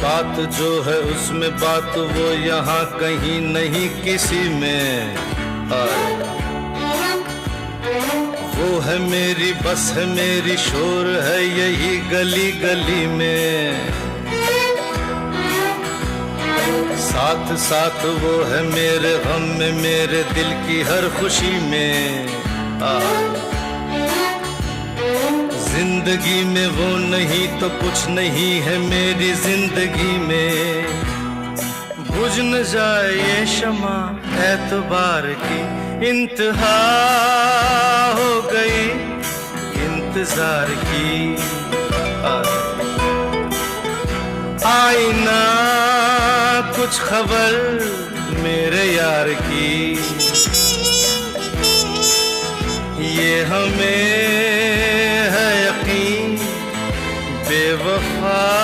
बात जो है उसमें बात वो यहाँ कहीं नहीं किसी में। वो है मेरी बस है मेरी शोर है यही गली गली में। साथ साथ वो है मेरे गम में मेरे दिल की हर खुशी में। जिंदगी में वो नहीं तो कुछ नहीं है मेरी जिंदगी में। बुझ न जाए ये शमा एतबार की इंतहा हो गई इंतजार की। आई ना कुछ खबर मेरे यार की। ये हमें